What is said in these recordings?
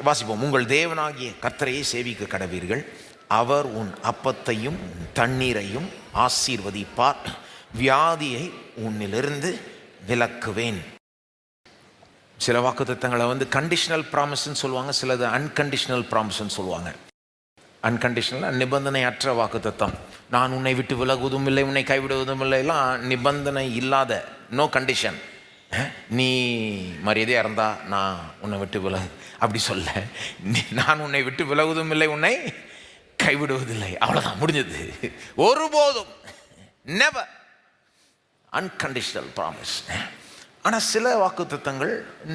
வாசிப்போம். உங்கள் தேவனாகிய கர்த்தரையே சேவிக்க கடவீர்கள், அவர் உன் அப்பத்தையும் தண்ணீரையும் ஆசீர்வதிப்பார், வியாதியை உன்னிலிருந்து விலக்குவேன். சில வாக்குத்தத்தங்களை கண்டிஷனல் ப்ராமிஸ்ன்னு சொல்லுவாங்க, சிலது அன்கண்டிஷனல் ப்ராமிஸ்ன்னு சொல்லுவாங்க. அன்கண்டிஷனல் நிபந்தனையற்ற வாக்குத்தத்தம். நான் உன்னை விட்டு விலகுவதும் இல்லை, உன்னை கைவிடுவதும் இல்லை, எல்லாம் நிபந்தனை இல்லாத, நோ கண்டிஷன். நீ மரியாதையாக இருந்தா நான் உன்னை விட்டு விலகு அப்படி சொல்ல, நான் உன்னை விட்டு விலகுவதும் இல்லை, உன்னை கைவிடுவதில்லை, அவ்வளோதான், முடிஞ்சது. ஒருபோதும், நெவர். Unconditional promise. ஆனால் சில வாக்குத்தத்தங்கள்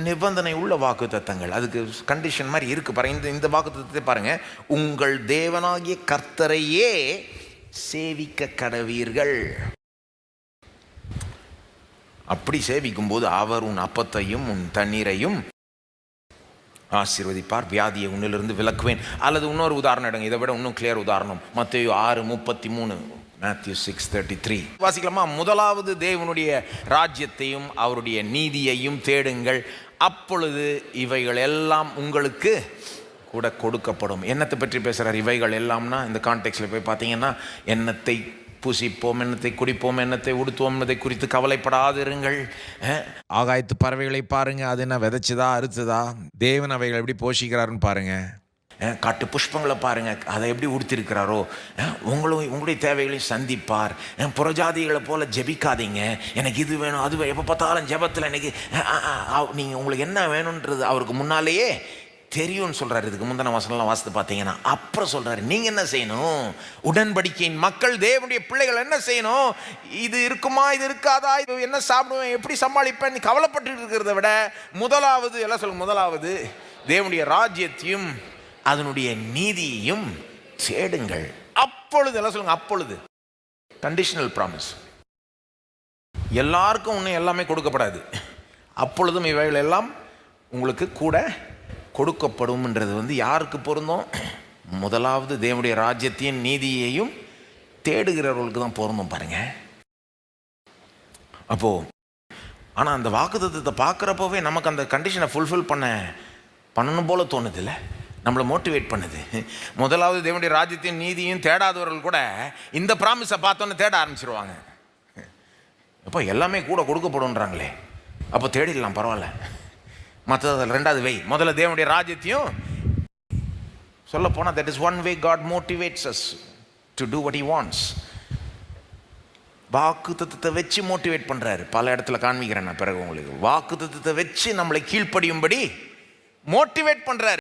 நிபந்தனை உள்ள வாக்குத்தத்தங்கள், அதுக்கு கண்டிஷன் மாதிரி இருக்குது பாருங்கள். இந்த வாக்குத்தத்தத்தை பாருங்கள். உங்கள் தேவனாகிய கர்த்தரையே சேவிக்க கடவீர்கள். அப்படி சேவிக்கும் போது அவர் உன் அப்பத்தையும் உன் தண்ணீரையும் ஆசீர்வதிப்பார், வியாதியை உன்னிலிருந்து விலக்குவேன். அல்லது இன்னொரு உதாரணம் எடுங்க, இதை விட இன்னும் கிளியர் உதாரணம். மத்தேயு 6:33, Matthew 6:33 வாசிக்கலாமா? முதலாவது தேவனுடைய ராஜ்யத்தையும் அவருடைய நீதியையும் தேடுங்கள், அப்பொழுது இவைகள் எல்லாம் உங்களுக்கு கூட கொடுக்கப்படும். என்னத்தை பற்றி பேசுகிறார்? இவைகள் எல்லாம்னா இந்த கான்டெக்ஸ்டில் போய் பார்த்தீங்கன்னா, எண்ணத்தை புசிப்போம், எண்ணத்தை குடிப்போம், எண்ணத்தை உடுத்துவோம் என்பதை குறித்து கவலைப்படாதிருங்கள். ஆகாயத்து பறவைகளை பாருங்க, அது என்ன விதைச்சதா அறுத்ததா? தேவன் அவைகளை எப்படி போஷிக்கிறாருன்னு பாருங்க. காட்டு புஷ்பங்களை பாருங்க, அதை எப்படி உடுத்திருக்கிறாரோ. உங்களுடைய தேவைகளையும் சந்திப்பார். புறஜாதிகளை போல ஜெபிக்காதீங்க, எனக்கு இது வேணும் அது எப்போ பார்த்தாலும் ஜெபத்தில் எனக்கு நீங்கள் உங்களுக்கு என்ன வேணுன்றது அவருக்கு முன்னாலேயே தெரியும்னு சொல்கிறார். இதுக்கு முந்தின வசனம்லாம் வாசித்து பார்த்தீங்கன்னா அப்புறம் சொல்கிறாரு, நீங்கள் என்ன செய்யணும்? உடன்படிக்கையின் மக்கள், தேவனுடைய பிள்ளைகள் என்ன செய்யணும்? இது இருக்குமா, இது இருக்காதா, இது என்ன சாப்பிடுவேன், எப்படி சமாளிப்பேன் கவலைப்பட்டு இருக்கிறத விட முதலாவது எல்லாம் சொல்லுங்க, முதலாவது தேவனுடைய ராஜ்யத்தையும் அதனுடைய நீதியையும் தேடுங்கள், அப்பொழுது எல்லாம் சொல்லுங்க, அப்பொழுது. Conditional promise. எல்லாருக்கும் இன்னும் எல்லாமே கொடுக்கப்படாது. அப்பொழுதும் இவைகள் எல்லாம் உங்களுக்கு கூட கொடுக்கப்படும்ன்றது யாருக்கு பொருந்தும்? முதலாவது தேவனுடைய ராஜ்யத்தையும் நீதியையும் தேடுகிறவர்களுக்கு தான் பொருந்தும் பாருங்க. அப்போ ஆனால் அந்த வாக்குத்தத்தத்தை பார்க்குறப்போவே நமக்கு அந்த கண்டிஷனை ஃபுல்ஃபில் பண்ணணும் போல தோணுது இல்லை, நம்மளை மோட்டிவேட் பண்ணுது. முதலாவது தேவனுடைய ராஜ்யத்தையும் நீதியும் தேடாதவர்கள் கூட இந்த ப்ராமிஸை பார்த்தோன்னு தேட ஆரம்பிச்சிருவாங்க. அப்போ எல்லாமே கூட கொடுக்கப்படுன்றாங்களே, அப்போ தேடிடலாம், பரவாயில்ல. மற்றது ரெண்டாவது வை, முதல்ல தேவனுடைய ராஜ்யத்தையும் சொல்ல போனால் that is one way God motivates us to do what he wants. வாக்குத்தத்தத்தை வச்சு மோட்டிவேட் பண்ணுறாரு. பல இடத்துல காண்பிக்கிறேன் நான் பிறகு உங்களுக்கு. வாக்குத்தத்தத்தை வச்சு நம்மளை கீழ்ப்படியும்படி மோட்டிவேட் பண்ணுறாரு.